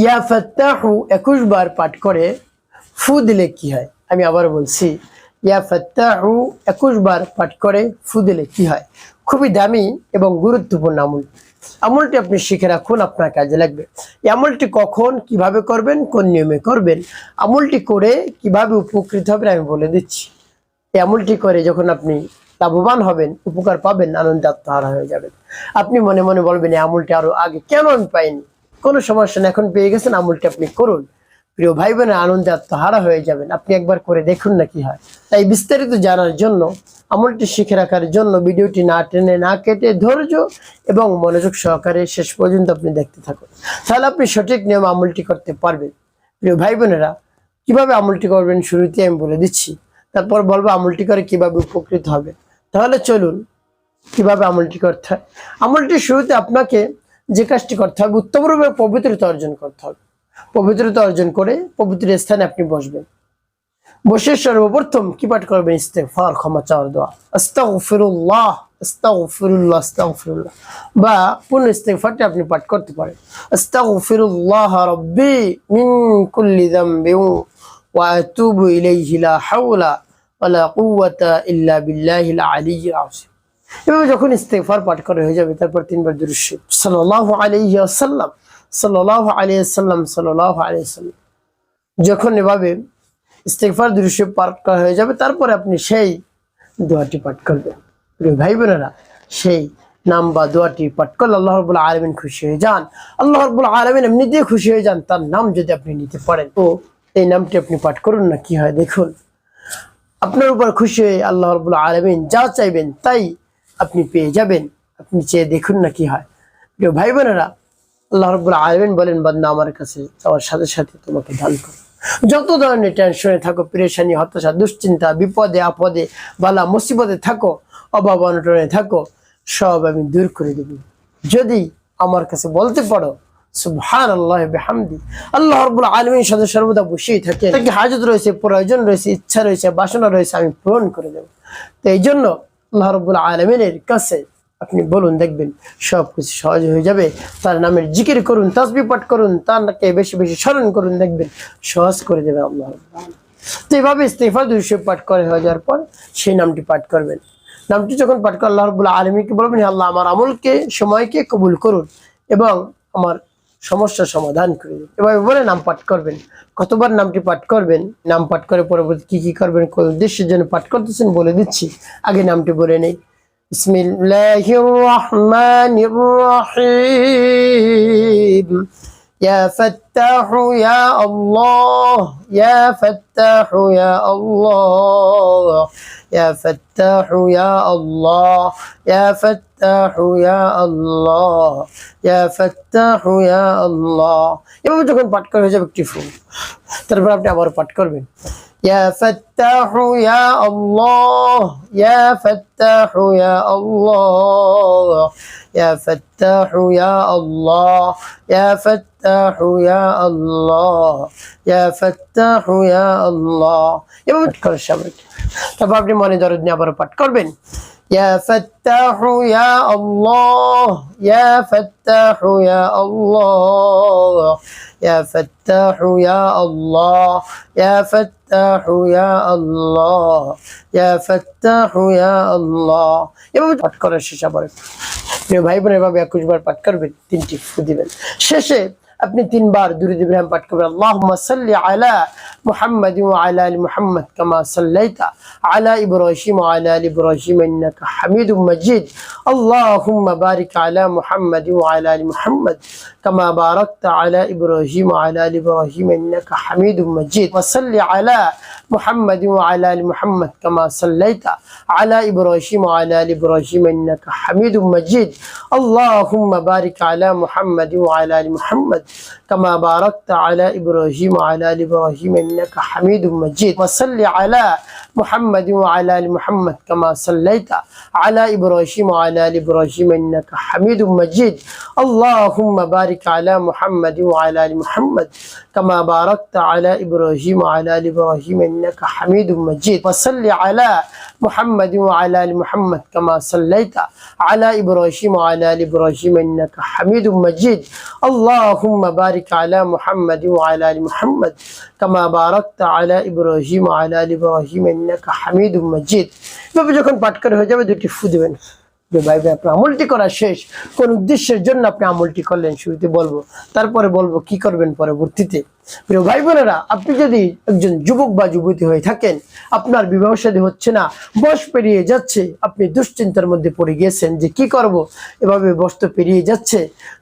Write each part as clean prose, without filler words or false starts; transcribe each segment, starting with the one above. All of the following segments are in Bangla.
ইয়া ফাত্তাহু 21 বার পাঠ করে ফু দিলে কি হয়? আমি আবার বলছি, ইয়া ফাত্তাহু 21 বার পাঠ করে ফু দিলে কি হয়? খুবই দামি এবং গুরুত্বপূর্ণ আমল। আমলটি আপনি শিখে রাখুন, আপনার কাজে লাগবে। এই আমলটি কখন কিভাবে করবেন, কোন নিয়মে করবেন, আমলটি করে কিভাবে উপকৃত হবেন আমি বলে দিচ্ছি। এই আমলটি করে যখন আপনি লাভবান হবেন, উপকার পাবেন, আনন্দে আত্মহারা হয়ে যাবেন। আপনি মনে মনে বলবেন এই আমলটি আরো আগে কেন আমি পাইনি? কোনো সমস্যা না, এখন পেয়ে গেছেন, আমলটি আপনি করুন। প্রিয় ভাই বোনের, আনন্দে আত্মহারা হয়ে যাবেন। আপনি একবার করে দেখুন না কি হয়। তাই বিস্তারিত জানার জন্য, আমলটি শিখে রাখার জন্য ভিডিওটি না টেনে না কেটে ধৈর্য এবং মনোযোগ সহকারে শেষ পর্যন্ত আপনি দেখতে থাকুন, তাহলে আপনি সঠিক নিয়ম আমলটি করতে পারবেন। প্রিয় ভাই বোনেরা, কিভাবে আমলটি করবেন শুরুতে আমি বলে দিচ্ছি, তারপর বলবো আমলটি করে কিভাবে উপকৃত হবে। তাহলে চলুন কিভাবে আমলটি করতে হয়। আমলটি শুরুতে আপনাকে যে কাজটি করতে হবে, উত্তমরূপে পবিত্রতা অর্জন করতে হবে। পবিত্রতা অর্জন করে পবিত্র স্থানে আপনি বসবেন। বসে সর্বপ্রথম কি পাঠ করবেন? ইস্তেগফার, ক্ষমা চাওয়ার দোয়া, আস্তাগফিরুল্লাহ আস্তাগফিরুল্লাহ আস্তাগফিরুল্লাহ, বা পূর্ণ ইস্তেগফারটি আপনি পাঠ করতে পারেন। আস্তাগফিরুল্লাহ রাব্বি মিন কুল্লি যামবিন ওয়া আতুবু ইলাইহি লা হাওলা ওয়ালা কুওয়াতা ইল্লা বিল্লাহিল আলিয়্যিল আযীম। এভাবে যখন ইস্তেগফার পাঠ করা হয়ে যাবে, তারপর 3 বার দুরূদ শরীফ, সাল্লাল্লাহু আলাইহি ওয়াসাল্লাম সাল্লাল্লাহু আলাইহি ওয়াসাল্লাম সাল্লাল্লাহু আলাইহি ওয়াসাল্লাম। যখন এভাবে ইস্তেগফার দুরূদ শরীফ পাঠ করা হয়ে যাবে, তারপরে আপনি সেই দোয়াটি পাঠ করবেন। প্রিয় ভাই বোনেরা, সেই নাম বা দোয়াটি পাঠ করলে আল্লাহ রাব্বুল আলামিন খুশি হয়ে যান। আল্লাহ রাব্বুল আলামিন এমনিতেই খুশি হয়ে যান, তার নাম যদি আপনি নিতে পারেন। তো এই নামটি আপনি পাঠ করুন না, কি হয় দেখুন। আপনার উপর খুশি হয়ে আল্লাহ রাব্বুল আলামিন যা চাইবেন তাই আপনি পেয়ে যাবেন। আপনি চেয়ে দেখুন না কি হয়। প্রিয় ভাই বোনেরা, আল্লাহ রাব্বুল আলামিন বলেন, বান্দা আমার কাছে চাওয়ার সাথে সাথে তোমাকে দান করো। যত ধরনের টেনশনে থাকো, পেরেশানি, হতাশা, দুশ্চিন্তা, বিপদে আপদে, বালা মুসিবতে থাকো, অভাব অনটনে থাকো, সব আমি দূর করে দেব যদি আমার কাছে বলতে পারো সুবহানাল্লাহি বিহামদি। আল্লাহ রাব্বুল আলামিন সাথে সর্বদা বসেই থাকেন। তাকে হাজত রয়েছে, প্রয়োজন রয়েছে, ইচ্ছা রয়েছে, বাসনা রয়েছে, আমি পূরণ করে দেব। তো এই জন্য আল্লাহ রাব্বুল আলামিনের কাছে আপনি বলুন, দেখবেন সব কিছু সহজ হয়ে যাবে। তার নামের জিকির করুন, তাসবিহ পাঠ করুন, তাকে বেশি বেশি স্মরণ করুন, দেখবেন সহজ করে দেবে আল্লাহ রাব্বুল আলামিন। তো এইভাবে ইস্তেগফার দুরূদ শরীফ পাঠ করে হয়ে যাওয়ার পর সেই নামটি পাঠ করবেন। নামটি যখন পাঠ করে আল্লাহ রাব্বুল আলামিনকে বলবেন, আল্লাহ আমার আমলকে, সময়কে কবুল করুন এবং আমার সমস্যার সমাধান করে দিন। এভাবে বলে নাম পাঠ করবেন। কতবার নামটি পাঠ করবেন, নাম পাঠ করে পরবর্তী কি কি করবেন, কোন উদ্দেশ্যের জন্য পাঠ করতেছেন বলে দিচ্ছি। আগে নামটি বলে নেই। বিসমিল্লাহির রহমানির রহিম। ইয়া ফাত্তাহু ইয়া আল্লাহ, ইয়া ফাত্তাহু ইয়া আল্লাহ, ইয়া ফাত্তাহু ইয়া আল্লাহ, ইয়া ফাত্তাহু ইয়া আল্লাহ, ইয়া ফাত্তাহু ইয়া আল্লাহ। এভাবে যখন পাঠ করা হয়ে যাবে একটি ফুল, তারপর আপনি আবার পাঠ করবেন, ইয়া ফাত্তাহু ইয়া আল্লাহ, ইয়া ফাত্তাহু ইয়া আল্লাহ, ইয়া ফাত্তাহু ইয়া আল্লাহ, ইয়া ফাত্তাহু ইয়া আল্লাহ, ইয়া ফাত্তাহু ইয়া আল্লাহ। এভাবে পাঠ করার সময় তারপর আপনি মনে দরদ নিয়ে আবার পাঠ করবেন, ইয়া ফাত্তাহু ইয়া আল্লাহ, ইয়া ফাত্তাহু ইয়া আল্লাহ, ইয়া ফাত্তাহু ইয়া আল্লাহ, ইয়া ফাত্তাহু ইয়া আল্লাহ, ইয়া ফাত্তাহু ইয়া আল্লাহ। এভাবে পাঠ করার শেষ আবার প্রিয় ভাই বোন, এভাবে 21 বার পাঠ করবেন, 3টি ফু দিবেন। শেষে আপনি 3 বার দুরূদ ইব্রাহিম পাঠ করবেন, আল্লাহুম্মা সাল্লি আলা মুহাম্মাদ ওয়া আলা আলি মুহাম্মাদ কামা সাল্লাইতা আলা ইব্রাহিম ওয়া আলা আলি ইব্রাহিম ইন্নাকা হামিদুম মাজিদ। আল্লাহুম্মা বারিক আলা মুহাম্মাদ ওয়া আলা আলি মুহাম্মাদ কামা বারাকতা আলা ইব্রাহিম ওয়া আলা আলি ইব্রাহিম ইন্নাকা হামিদুম মাজিদ। ওয়া সাল্লি আলা মুহাম্মাদ ওয়া আলা আলি মুহাম্মাদ কামা সাল্লাইতা আলা ইব্রাহিম ওয়া আলা আলি ইব্রাহিম ইন্নাকা হামিদুম মাজিদ। আল্লাহুম্মা বারিক আলা মুহাম্মাদ ওয়া আলা আলি মুহাম্মাদ কামা বারাকতা আলা ইব্রাহিম ওয়া আলা আলি ইব্রাহিম ইন্নাকা হামিদুম মাজিদ। ওয়া সাল্লি আলা মুহাম্মাদ ওয়া আলা আলি মুহাম্মাদ কামা সাল্লাইতা আলা ইব্রাহিম ওয়া আলা আলি ইব্রাহিম ইন্নাকা হামিদুম মাজিদ। আল্লাহুম্মা বারিক আলা মুহাম্মাদ ওয়া আলা আলি মুহাম্মাদ কামা বারাকতা আলা ইব্রাহিম ওয়া আলা আলি ইব্রাহিম ইন্নাকা হামিদুম মাজিদ। ওয়া সাল্লি আলা মুহাম্মাদ ওয়া আলা আলি মুহাম্মাদ কামা সাল্লাইতা আলা ইব্রাহিম ওয়া আলা আলি ইব্রাহিম ইন্নাকা হামিদুম মাজিদ। আল্লাহুম্মা আল্লাহুম্মা বারিক আলা মুহাম্মাদ ওয়া আলা আলি মুহাম্মাদ কামা বারাকতা আলা ইব্রাহিম ওয়া আলা আলি ইব্রাহিম ইন্নাকা হামিদুম মাজিদ। এভাবে যখন পাঠ করে হয়ে যাবে দুটি ফু দিবেন। যে ভাই আপনার আমলটি করা শেষ, কোন উদ্দেশ্যের জন্য আপনি আমলটি করলেন শুরুতে বলবো, তারপরে বলবো কি করবেন পরবর্তীতে। প্রিয় ভাই বোনেরা, আপনি যদি একজন যুবক বা যুবতী হয়ে থাকেন, আপনার বিবাহ শাদী হচ্ছে না, বয়স পেরিয়ে যাচ্ছে, আপনি দুশ্চিন্তার মধ্যে পড়ে গিয়েছেন যে কি করব, এভাবে বয়স তো পেরিয়ে যাচ্ছে,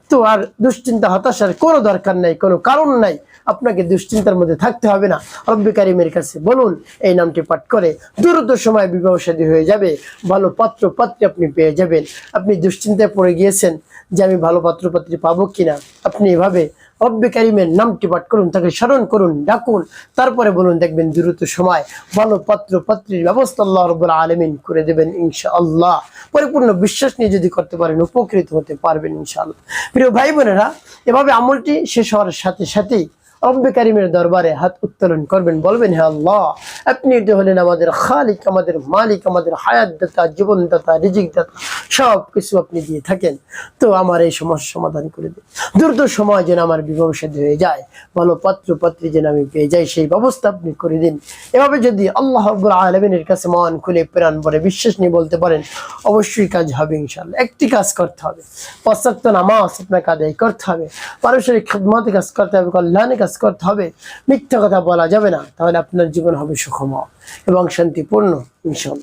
তো আর দুশ্চিন্তা হতাশার কোনো দরকার নাই, কোনো কারণ নাই, আপনাকে দুশ্চিন্তার মধ্যে থাকতে হবে না। রব্বে কারিমের কাছে বলুন, এই নামটি পাঠ করে দ্রুত সময় বিবাহ শাদী হয়ে যাবে, ভালো পাত্র পাত্রী আপনি পেয়ে যাবেন। আপনি দুশ্চিন্তায় পড়ে গিয়েছেন যে আমি ভালো পাত্র পাত্রী পাবো কিনা, আপনি এভাবে রব্বে কারিমের নামটি পাঠ করুন, তাকে স্মরণ করুন, ডাকুন, তারপরে বলুন, দেখবেন দ্রুত সময় ভালো পাত্র পাত্রীর ব্যবস্থা আল্লাহ রাব্বুল আলামিন করে দেবেন ইনশাআল্লাহ। পরিপূর্ণ বিশ্বাস নিয়ে যদি করতে পারেন উপকৃত হতে পারবেন ইনশাআল্লাহ। প্রিয় ভাই বোনেরা, এভাবে আমলটি শেষ হওয়ার সাথে সাথেই রব্বে কারিমের দরবারে হাত উত্তোলন করবেন, বলবেন, হে আল্লাহ, আপনি তো হলেন আমাদের খালিক, আমাদের মালিক, আমাদের হায়াত দাতা, জীবন দাতা, রিজিক দাতা, সব কিছু আপনি দিয়ে থাকেন। তো আমার এই সমস্যা সমাধান করে দিন, দ্রুত সময় যেন আমার বিবাহ শাদী হয়ে যায়, ভালো পাত্র পাত্রী যেন আমি পেয়ে যাই, সেই ব্যবস্থা আপনি করে দিন। এভাবে যদি আল্লাহ রাব্বুল আলামিনের কাছে মন খুলে প্রাণ ভরে বিশ্বাস নিয়ে বলতে পারেন, অবশ্যই কাজ হবে ইনশাআল্লাহ। একটি কাজ করতে হবে, ৫ ওয়াক্ত নামাজ আপনাকে আদায় করতে হবে, পারস্পরিক খিদমতে কাজ করতে হবে, কল্যাণে কাজ করতে হবে, মিথ্যা কথা বলা যাবে না, তাহলে আপনার জীবন হবে সুখময় এবং শান্তিপূর্ণ ইনশাআল্লাহ।